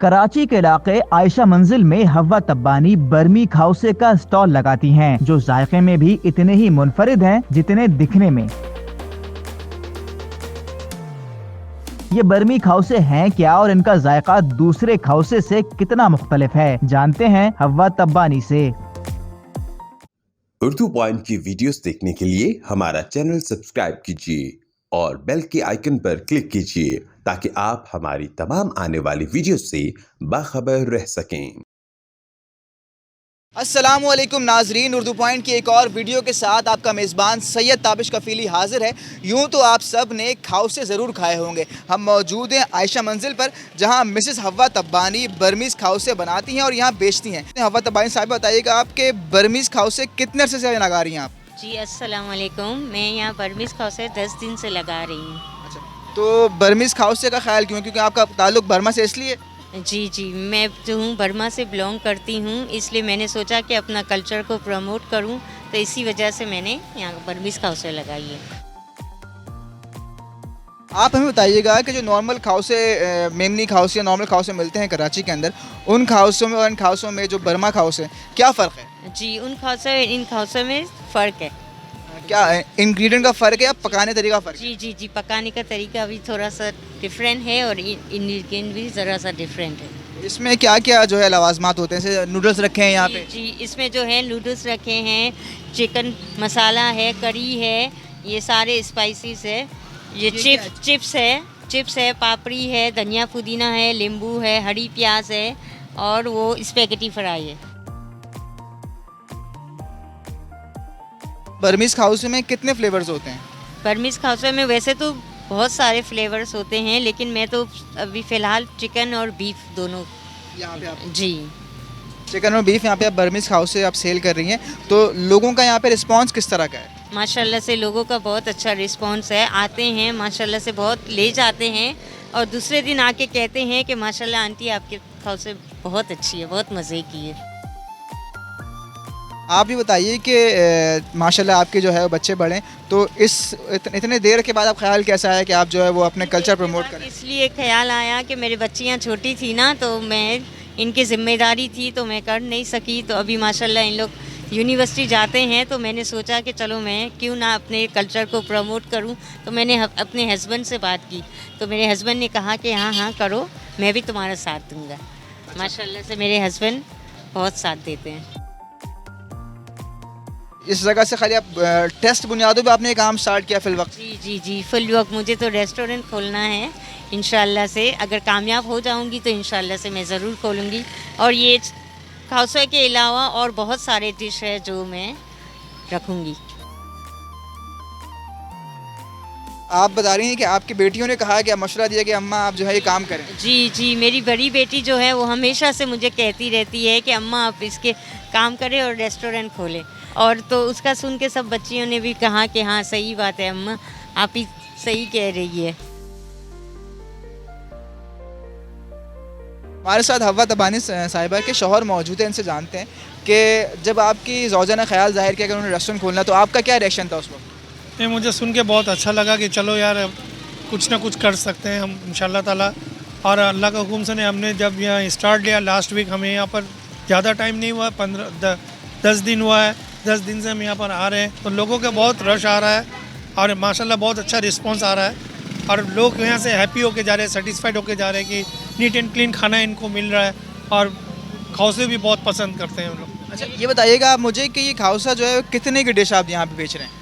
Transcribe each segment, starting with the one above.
कराची के इलाके आयशा मंजिल में हवा तब्बानी बर्मी खाउसे का स्टॉल लगाती हैं, जो जायके में भी इतने ही मुनफरिद हैं जितने दिखने में। ये बर्मी खाउसे हैं क्या और इनका जायका दूसरे खाउसे से कितना मुख्तलिफ है, जानते हैं हवा तब्बानी से। उर्दू पॉइंट की वीडियोस देखने के लिए हमारा चैनल सब्सक्राइब कीजिए और बेल के आइकन पर क्लिक कीजिए ताकि आप हमारी तमाम आने वाली वीडियोस से बाखबर रह सकें। अस्सलामुअलैकुम नाजरीन, उर्दू पॉइंट की एक और वीडियो के साथ आपका मेज़बान सैयद ताबिश कफ़ीली हाजिर है। यूँ तो आप सब ने खाउसे ज़रूर खाए होंगे। हम मौजूद हैं आयशा मंजिल पर, जहाँ मिसेस हवा तब्बानी बर्मीज़ खाउसे बनाती हैं और यहाँ बेचती हैं। हवा तब्बानी साहब, बताइएगा आपके बर्मीज़ खाउसे कितने अरसे से लगा रही हैं आप? जी अस्सलामुअलैकुम, मैं यहाँ बर्मीज़ खाउसे 10 दिन से लगा रही हूँ। अच्छा, तो बर्मीज़ खाउसे का ख्याल क्यों, क्योंकि आपका ताल्लुक़ बर्मा से इसलिए? जी, मैं जो हूँ बर्मा से बिलोंग करती हूँ, इसलिए मैंने सोचा कि अपना कल्चर को प्रमोट करूँ, तो इसी वजह से मैंने यहाँ बर्मीज़ खाउसे लगाई है। आप हमें बताइएगा कि जो नॉर्मल खाउसे, मेमनी खाउसे या नॉर्मल खाउसे मिलते हैं कराची के अंदर, उन खाउसों में और इन खाउसों में जो बर्मा खाउस है, क्या फ़र्क है? जी, उन खाउसे इन खाउसों में फ़र्क है। क्या इंग्रेडिएंट का फ़र्क है या पकाने तरीका फ़र्क है? जी, पकाने का तरीका भी थोड़ा सा डिफरेंट है और इंग्रेडिएंट भी ज़रा सा डिफरेंट है। इसमें क्या क्या जो है लवाजमात होते हैं? जैसे नूडल्स रखे हैं यहाँ पे। जी, इसमें जो है नूडल्स रखे हैं, चिकन मसाला है, करी है, ये सारे स्पाइसेस है, ये चिप्स है, पापड़ी है, धनिया पुदीना है, नींबू है, हरी प्याज है और वो स्पेगेटी फ्राई है। बर्मीज़ खाउसे में कितने फ्लेवर्स होते हैं? बर्मीज़ खाउसे में वैसे तो बहुत सारे फ्लेवर्स होते हैं, लेकिन मैं तो अभी फ़िलहाल चिकन और बीफ दोनों यहाँ पे आप जी चिकन और बीफ यहाँ पे आप बर्मीज़ खाउसे आप सेल कर रही हैं, तो लोगों का यहाँ पे रिस्पांस किस तरह का है? माशाल्लाह से लोगों का बहुत अच्छा रिस्पांस है। आते हैं माशाल्लाह से, बहुत ले जाते हैं और दूसरे दिन आके कहते हैं कि माशाल्लाह आंटी आपके खाउसे बहुत अच्छी है, बहुत मज़े की है। आप भी बताइए कि माशाल्लाह आपके जो है वो बच्चे बड़े, तो इतने देर के बाद आप ख्याल कैसा है कि आप जो है वो अपने कल्चर प्रमोट करें? इसलिए ख्याल आया कि मेरी बच्चियाँ छोटी थी ना, तो मैं इनकी ज़िम्मेदारी थी तो मैं कर नहीं सकी। तो अभी माशाल्लाह इन लोग यूनिवर्सिटी जाते हैं, तो मैंने सोचा कि चलो मैं क्यों ना अपने कल्चर को प्रमोट करूं। तो मैंने अपने हस्बैंड से बात की, तो मेरे हस्बैंड ने कहा कि हाँ करो, मैं भी तुम्हारा साथ दूंगा। माशाल्लाह से मेरे हस्बैंड बहुत साथ देते हैं। इस जगह से खाली आप टेस्ट बुनियादों पे आपने काम स्टार्ट किया फिल वक्त? जी फुल वक्त। मुझे तो रेस्टोरेंट खोलना है इंशाल्लाह से। अगर कामयाब हो जाऊंगी तो इंशाल्लाह से मैं ज़रूर खोलूँगी। और ये खाउसे के अलावा और बहुत सारे डिश है जो मैं रखूँगी। आप बता रही हैं कि आपकी बेटियों ने कहा कि मशवरा दिया कि अम्मा आप जो है ये काम करें। जी, मेरी बड़ी बेटी जो है वो हमेशा से मुझे कहती रहती है कि अम्मा आप इसके काम करें और रेस्टोरेंट खोलें। और तो उसका सुन के सब बच्चियों ने भी कहा कि हाँ सही बात है अम्मा, आप ही सही कह रही है। हमारे साथ हवा तब्बानी साहिबा के शौहर मौजूद हैं, इनसे जानते हैं कि जब आपकी ज़ौजा ने ख्याल ज़ाहिर किया कि उन्होंने रेस्टोरेंट खोलना, तो आपका क्या रिएक्शन था उस वक्त? नहीं, मुझे सुन के बहुत अच्छा लगा कि चलो यार कुछ ना कुछ कर सकते हैं हम इंशाल्लाह ताला। और अल्लाह के हुक्म से हमने जब यहाँ स्टार्ट लिया लास्ट वीक, हमें यहाँ पर ज़्यादा टाइम नहीं हुआ, 10 दिन हुआ है। 10 दिन से हम यहाँ पर आ रहे हैं, तो लोगों का बहुत रश आ रहा है और माशाल्लाह बहुत अच्छा रिस्पांस आ रहा है और लोग यहाँ से हैप्पी होके जा रहे हैं, सेटिस्फाइड होके जा रहे हैं कि नीट एंड क्लीन खाना इनको मिल रहा है और खाउसे भी बहुत पसंद करते हैं लोग। अच्छा, ये बताइएगा आप मुझे कि ये खाउसा जो है कितने की डिश आप यहाँ पे बेच रहे हैं?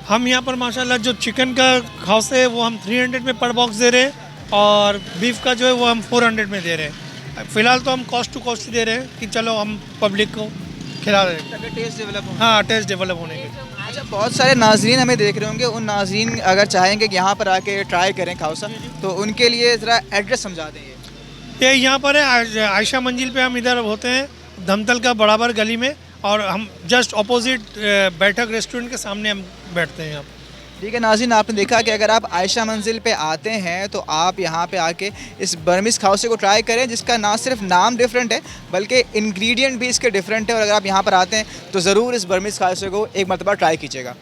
हम यहाँ पर माशाल्लाह जो चिकन का खाउसे है वो हम 300 में पर बॉक्स दे रहे हैं और बीफ का जो है वो हम 400 में दे रहे हैं। फ़िलहाल तो हम कॉस्ट टू कॉस्ट दे रहे हैं कि चलो हम पब्लिक को खिला रहे हैं, टेस्ट डेवलप हो। हाँ टेस्ट डेवलप होने के। अच्छा, बहुत सारे नाजरीन हमें देख रहे होंगे, उन नाजरीन अगर चाहेंगे कि यहाँ पर आके ट्राई करें खाउसा, तो उनके लिए ज़रा एड्रेस समझा दें। ये यहाँ पर है आयशा मंजिल पे, हम इधर होते हैं धमतल का बराबर गली में और हम जस्ट अपोजिट बैठक रेस्टोरेंट के सामने हम बैठते हैं यहाँ। ठीक है नाज़रीन, आपने देखा कि अगर आप आयशा मंजिल पे आते हैं तो आप यहाँ पे आके इस बर्मीज़ खाउसे को ट्राई करें, जिसका ना सिर्फ नाम डिफरेंट है बल्कि इंग्रेडिएंट भी इसके डिफरेंट है। और अगर आप यहाँ पर आते हैं तो ज़रूर इस बर्मीज़ खाउसे को एक मरतबा ट्राई कीजिएगा।